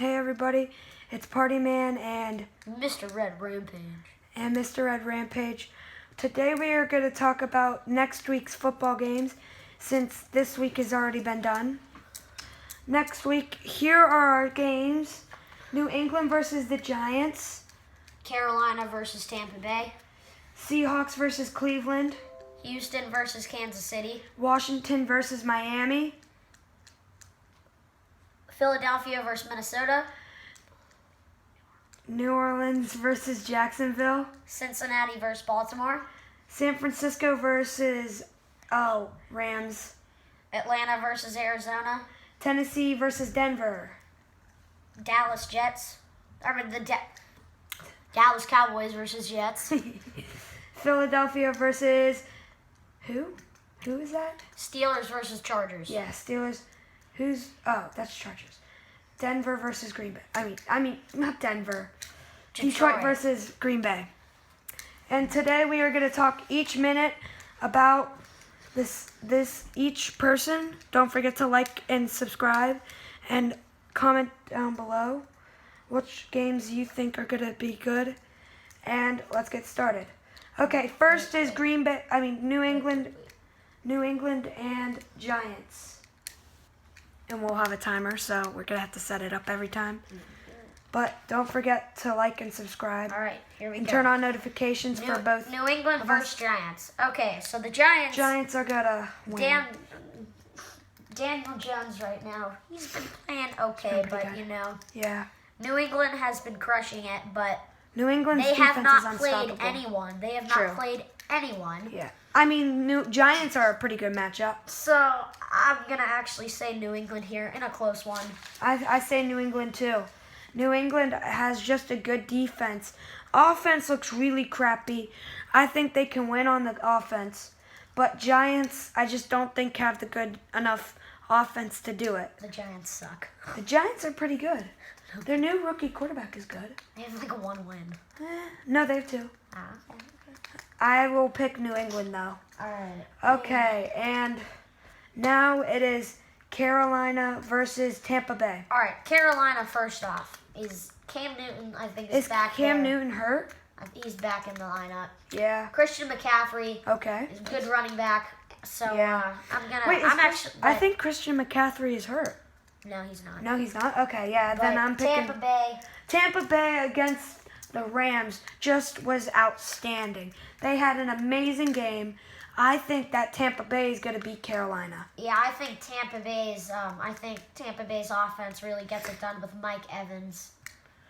Hey everybody, it's Party Man and Mr. Red Rampage. Mr. Red Rampage. Today we are going to talk about next week's football games since this week has already been done. Next week, here are our games. New England versus the Giants. Carolina versus Tampa Bay. Seahawks versus Cleveland. Houston versus Kansas City. Washington versus Miami. Philadelphia versus Minnesota. New Orleans versus Jacksonville. Cincinnati versus Baltimore. San Francisco versus Rams. Atlanta versus Arizona. Tennessee versus Denver. Dallas Jets. Dallas Cowboys versus Jets. Philadelphia versus who? Who is that? Steelers versus Chargers. Yeah, Steelers. That's Chargers. Denver versus Green Bay. I mean, not Denver. Detroit versus Green Bay. And today we are going to talk each minute about each person. Don't forget to like and subscribe and comment down below which games you think are going to be good. And let's get started. Okay, first is New England and Giants. And we'll have a timer, so we're going to have to set it up every time. But don't forget to like and subscribe. All right, here we and go. turn on notifications for both. New England versus Giants. Okay, so the Giants. Giants are going to win. Daniel Jones right now, he's been playing okay, but good. Yeah. New England has been crushing it, but New England's they defense have not is played unstoppable. anyone. They have True. not played anyone. Yeah. I mean, Giants are a pretty good matchup. So I'm going to actually say New England here in a close one. I say New England too. New England has just a good defense. Offense looks really crappy. I think they can win on the offense. But Giants, I just don't think have the good enough offense to do it. The Giants suck. The Giants are pretty good. Their new rookie quarterback is good. They have like one win. No, they have two. Okay. I will pick New England though. All right. Okay, and now it is Carolina versus Tampa Bay. All right, Carolina first off. Is Cam Newton, I think, is back Cam there. Newton hurt? He's back in the lineup. Yeah. Christian McCaffrey Okay. is a good running back. So Yeah. I think Christian McCaffrey is hurt. No, he's not. No, he's not? Okay, yeah, But then I'm picking Tampa Bay. Tampa Bay against the Rams just was outstanding. They had an amazing game. I think that Tampa Bay is going to beat Carolina. Yeah, I think Tampa Bay's offense really gets it done with Mike Evans,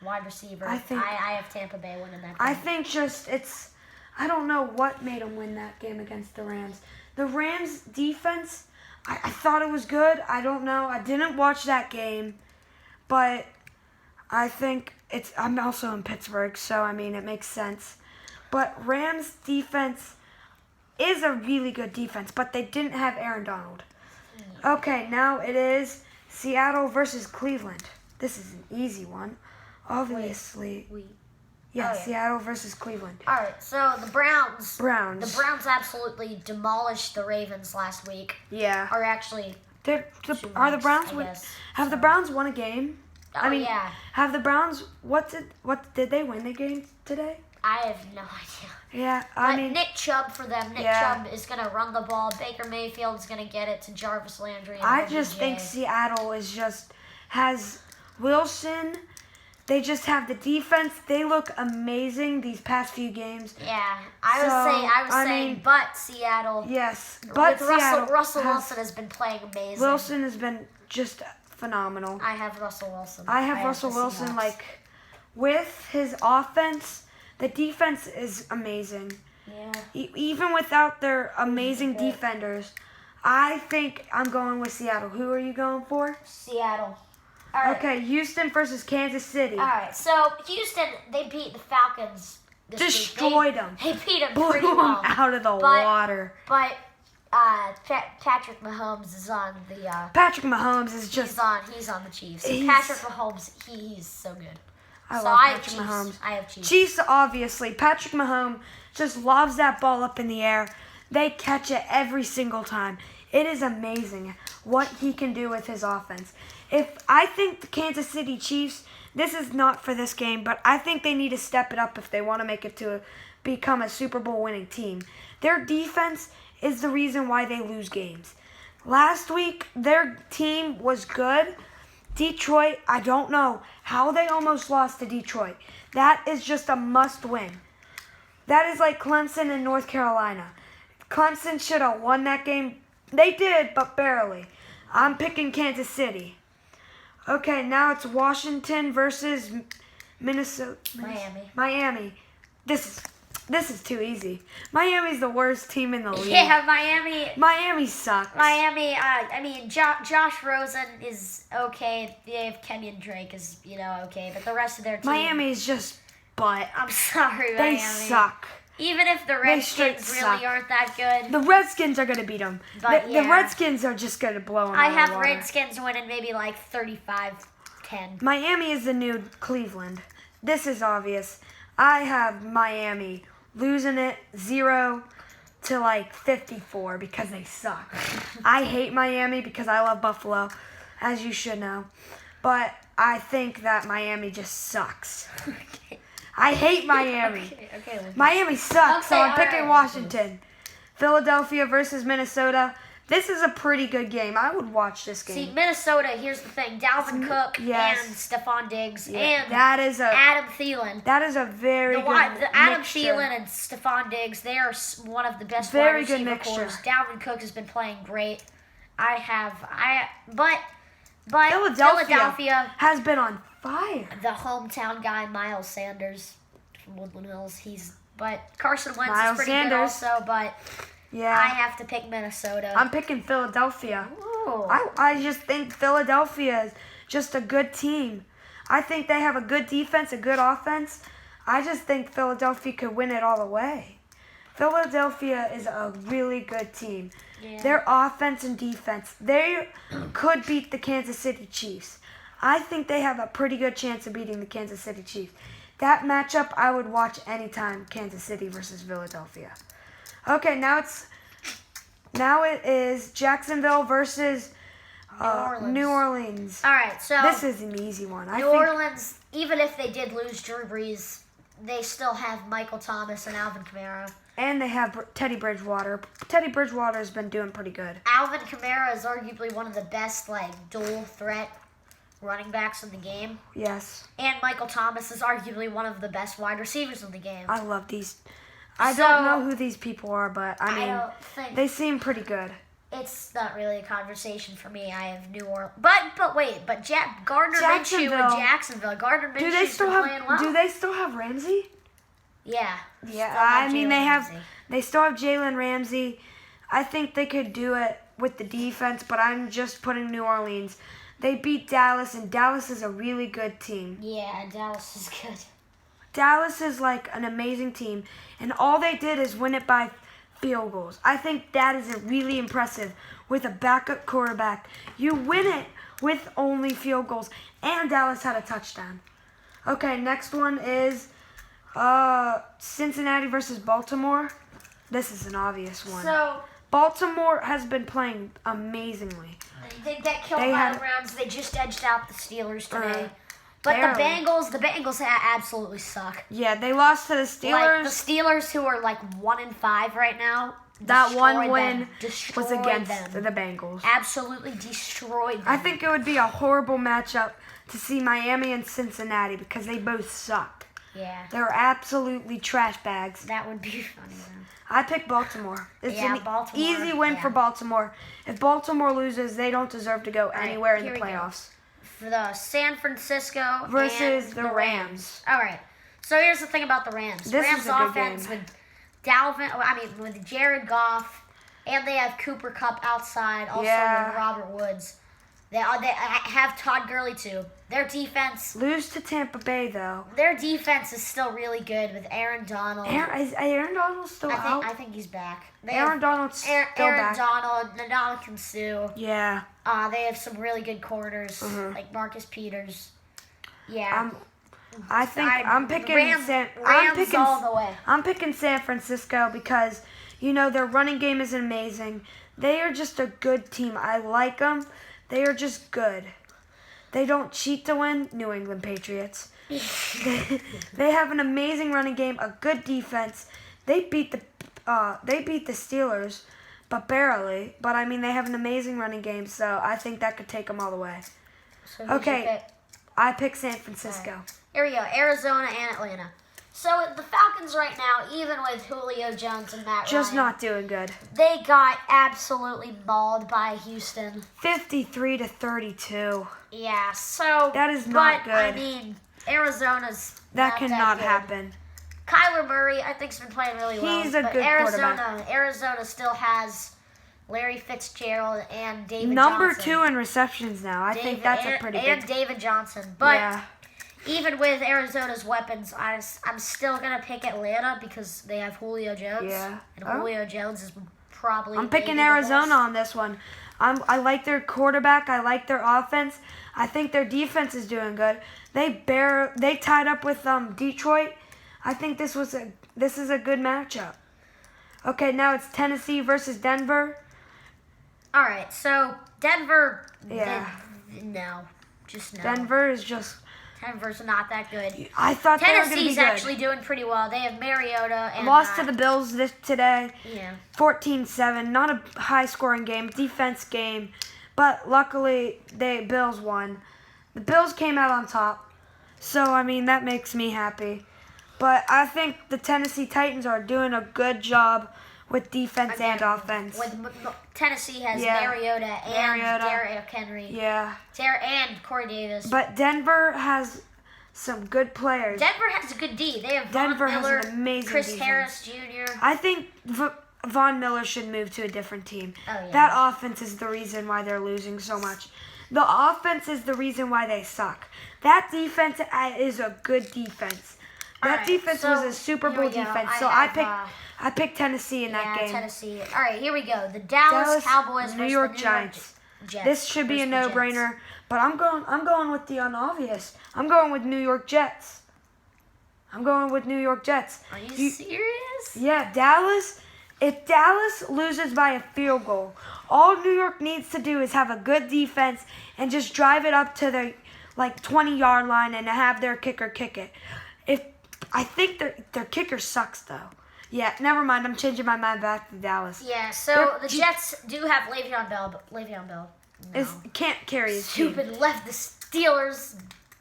wide receiver. I have Tampa Bay winning that game. I think I don't know what made them win that game against the Rams. The Rams defense, I thought it was good. I don't know. I didn't watch that game, but I think I'm also in Pittsburgh, so I mean it makes sense. But Rams defense is a really good defense, but they didn't have Aaron Donald. Okay, now it is Seattle versus Cleveland. This is an easy one, obviously. Yeah, Seattle versus Cleveland. All right, so the Browns. Browns. The Browns absolutely demolished the Ravens last week. Yeah. Or actually, are the Browns win? Have the Browns won a game? Yeah. Have the Browns? What did they win the game today? I have no idea. Yeah, I mean Nick Chubb for them. Nick Chubb is gonna run the ball. Baker Mayfield is gonna get it to Jarvis Landry. And I just think Seattle has Wilson. They just have the defense. They look amazing these past few games. Yeah, I was saying, but Seattle. Yes, but Russell Wilson has been playing amazing. Wilson has been just phenomenal. I have Russell Wilson. I have Russell Wilson. With his offense, the defense is amazing. Yeah. Even without their amazing defenders, I think I'm going with Seattle. Who are you going for? Seattle. All right. Okay, Houston versus Kansas City. All right, so Houston, they beat the Falcons this Destroyed them. They beat them Blew pretty them well. out of the water. But Patrick Mahomes is on the. Patrick Mahomes is just. He's on the Chiefs. Patrick Mahomes, he's so good. I love Patrick Mahomes. I have Chiefs. Chiefs, obviously. Patrick Mahomes just lobs that ball up in the air. They catch it every single time. It is amazing what he can do with his offense. I think the Kansas City Chiefs, this is not for this game, but I think they need to step it up if they want to make it to become a Super Bowl winning team. Their defense is the reason why they lose games. Last week, their team was good. Detroit, I don't know how they almost lost to Detroit. That is just a must win. That is like Clemson and North Carolina. Clemson should have won that game. They did, but barely. I'm picking Kansas City. Okay, now it's Washington versus Minnesota. Miami. This is too easy. Miami's the worst team in the league. Yeah, Miami sucks. Josh Rosen is okay. They have Kenyon Drake is, okay. But the rest of their team... Miami's just butt. I'm sorry, Miami. They suck. Even if the Redskins really aren't that good. The Redskins are going to beat them. But the Redskins are just going to blow them out of the water. I have Redskins winning maybe like 35-10. Miami is the new Cleveland. This is obvious. I have Miami losing it 0 to like 54 because they suck. I hate Miami because I love Buffalo, as you should know. But I think that Miami just sucks. Okay. I hate Miami. Okay. Miami sucks, so I'm picking Washington. Philadelphia versus Minnesota. This is a pretty good game. I would watch this game. See, Minnesota, here's the thing. Dalvin Cook and Stephon Diggs and Adam Thielen. That is a very good Adam mixture. Thielen and Stephon Diggs, they are one of the best wide receiver cores. Dalvin Cook has been playing great. But Philadelphia has been on fire. The hometown guy, Miles Sanders from Woodland Hills. But Carson Wentz is pretty good also, but yeah, I have to pick Minnesota. I'm picking Philadelphia. Ooh. I just think Philadelphia is just a good team. I think they have a good defense, a good offense. I just think Philadelphia could win it all the way. Philadelphia is a really good team. Yeah. Their offense and defense, they could beat the Kansas City Chiefs. I think they have a pretty good chance of beating the Kansas City Chiefs. That matchup I would watch anytime, Kansas City versus Philadelphia. Okay, now it is Jacksonville versus New Orleans. All right, so this is an easy one. New Orleans, even if they did lose Drew Brees, they still have Michael Thomas and Alvin Kamara. And they have Teddy Bridgewater. Teddy Bridgewater has been doing pretty good. Alvin Kamara is arguably one of the best dual threat running backs in the game. Yes. And Michael Thomas is arguably one of the best wide receivers in the game. I love these. I don't know who these people are, but I mean, they seem pretty good. It's not really a conversation for me. I have New Orleans, but wait, Gardner Minshew and Jacksonville. Gardner Minshew's been playing well. Do they still have Ramsey? Yeah. Yeah. I mean, they still have Jalen Ramsey. I think they could do it with the defense, but I'm just putting New Orleans. They beat Dallas, and Dallas is a really good team. Yeah, Dallas is good. Dallas is like an amazing team, and all they did is win it by field goals. I think that is really impressive with a backup quarterback. You win it with only field goals, and Dallas had a touchdown. Okay, next one is Cincinnati versus Baltimore. This is an obvious one. So Baltimore has been playing amazingly. They killed Browns. They just edged out the Steelers today. But barely. the Bengals absolutely suck. Yeah, they lost to the Steelers. Like the Steelers, who are 1-5 right now. That one win was against them. the Bengals. Absolutely destroyed them. I think it would be a horrible matchup to see Miami and Cincinnati because they both suck. Yeah. They're absolutely trash bags. That would be funny, though. I pick Baltimore. It's Baltimore. Easy win for Baltimore. If Baltimore loses, they don't deserve to go anywhere in the playoffs. For the San Francisco versus the Rams. All right. So here's the thing about the Rams. This Rams is a good offense game. with Jared Goff, and they have Cooper Kupp outside, also with Robert Woods. They have Todd Gurley too. Their defense lose to Tampa Bay though. Their defense is still really good with Aaron Donald. Is Aaron Donald still out? I think he's back. Aaron Donald's still back. Aaron Donald, Ndamukong Suh. Yeah. They have some really good corners like Marcus Peters. Yeah. I'm picking Rams all the way. I'm picking San Francisco because their running game is amazing. They are just a good team. I like them. They are just good. They don't cheat to win. New England Patriots. They have an amazing running game, a good defense. They beat the Steelers, but barely. But I mean, they have an amazing running game, so I think that could take them all the way. So who's your pick? I pick San Francisco. Right. Here we go, Arizona and Atlanta. So the Falcons right now, even with Julio Jones and Matt Just Ryan, not doing good. they got absolutely mauled by Houston. 53-32. Yeah, so that is not good. I mean, Arizona's that cannot good. happen. Kyler Murray, I think, has been playing really well. He's a good quarterback. Arizona still has Larry Fitzgerald and David Number Johnson. 2 in receptions now. I think that's a pretty and big. David Johnson, but. Yeah. Even with Arizona's weapons, I'm still going to pick Atlanta because they have Julio Jones. Yeah. And Julio Jones is probably... I'm picking Arizona on this one. I like their quarterback. I like their offense. I think their defense is doing good. They tied up with Detroit. I think this is a good matchup. Okay, now it's Tennessee versus Denver. All right, so Denver... Yeah. No. Just no. Denver is just... Denver's not that good. I thought they were going to be good. Tennessee's actually doing pretty well. They have Mariota and... Lost to the Bills today. Yeah. 14-7. Not a high-scoring game. Defense game. But luckily, Bills won. The Bills came out on top. So, I mean, that makes me happy. But I think the Tennessee Titans are doing a good job with defense and offense. Tennessee has Mariota and Derrick Henry. Yeah. And Corey Davis. But Denver has some good players. Denver has a good D. They have Denver Von Miller, has an amazing Chris defense. Harris Jr. I think Von Miller should move to a different team. Oh, yeah. That offense is the reason why they're losing so much. The offense is the reason why they suck. That defense is a good defense. That defense was a Super Bowl defense. So I picked Tennessee in that game. Yeah, Tennessee. All right, here we go. The Dallas Cowboys New York Giants. This should be a no-brainer, but I'm going with the unobvious. I'm going with New York Jets. I'm going with New York Jets. Are you serious? Yeah, Dallas. If Dallas loses by a field goal, all New York needs to do is have a good defense and just drive it up to the 20-yard line and have their kicker kick it. I think their kicker sucks though. Yeah, never mind. I'm changing my mind back to Dallas. Yeah, so the Jets do have Le'Veon Bell, but Le'Veon Bell can't carry his stupid team. left the Steelers.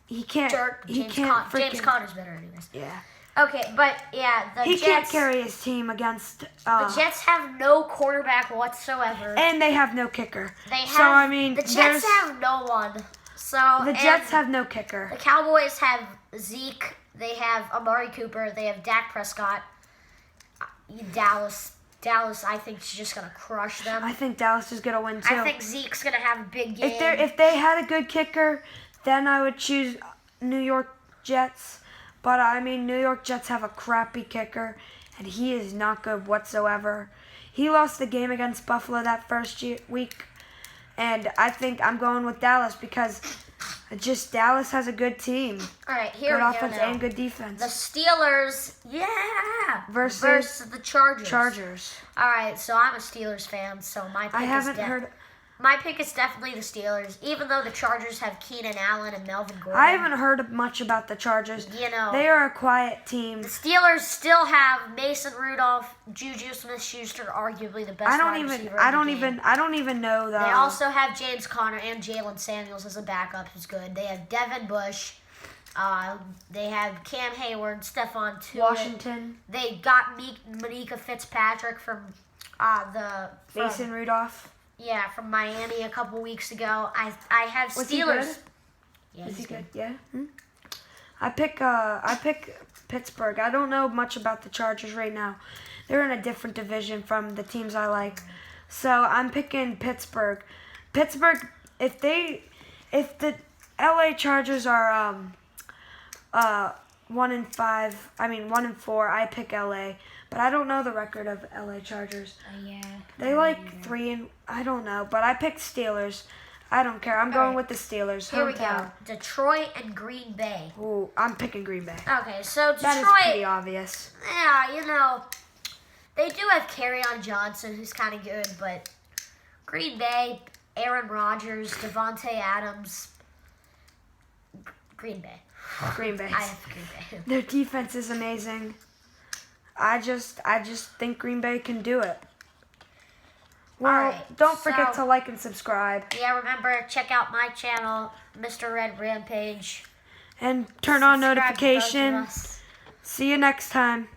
He can't. James Conner's better, anyways. Yeah. Okay, but yeah, the Jets can't carry his team against. The Jets have no quarterback whatsoever, and they have no kicker. The Jets have no one. So the Jets have no kicker. The Cowboys have Zeke. They have Amari Cooper. They have Dak Prescott. Dallas, I think, is just gonna crush them. I think Dallas is gonna win too. I think Zeke's gonna have a big game. If they had a good kicker, then I would choose New York Jets. But I mean, New York Jets have a crappy kicker, and he is not good whatsoever. He lost the game against Buffalo that first week, and I think I'm going with Dallas because just Dallas has a good team. All right, here we go. Good offense and good defense. The Steelers, versus the Chargers. All right, so I'm a Steelers fan, so my pick is definitely the Steelers, even though the Chargers have Keenan Allen and Melvin Gordon. I haven't heard much about the Chargers. They are a quiet team. The Steelers still have Mason Rudolph, Juju Smith-Schuster, arguably the best wide receiver. I don't even know though. They also have James Conner and Jalen Samuels as a backup, who's good. They have Devin Bush. They have Cam Hayward, Stephon Tuitt. Washington. They got Micah Fitzpatrick from Mason Rudolph. Yeah, from Miami a couple weeks ago. I have Steelers. Was he good? Yeah, Is he good? Yeah. I pick Pittsburgh. I don't know much about the Chargers right now. They're in a different division from the teams I like. So I'm picking Pittsburgh. Pittsburgh, if the LA Chargers are 1-5, 1-4, I pick LA. But I don't know the record of LA Chargers. Yeah. They 3 I don't know, but I picked Steelers. I don't care. I'm going with the Steelers. Here we go. Detroit and Green Bay. Ooh, I'm picking Green Bay. Okay, so Detroit. That is pretty obvious. Yeah, they do have Kerryon Johnson, who's kind of good, but Green Bay, Aaron Rodgers, Devontae Adams. Green Bay. Green Bay. I have Green Bay. Their defense is amazing. I just think Green Bay can do it. Well, don't forget to like and subscribe. Yeah, remember, check out my channel, Mr. Red Rampage. And turn on notifications. See you next time.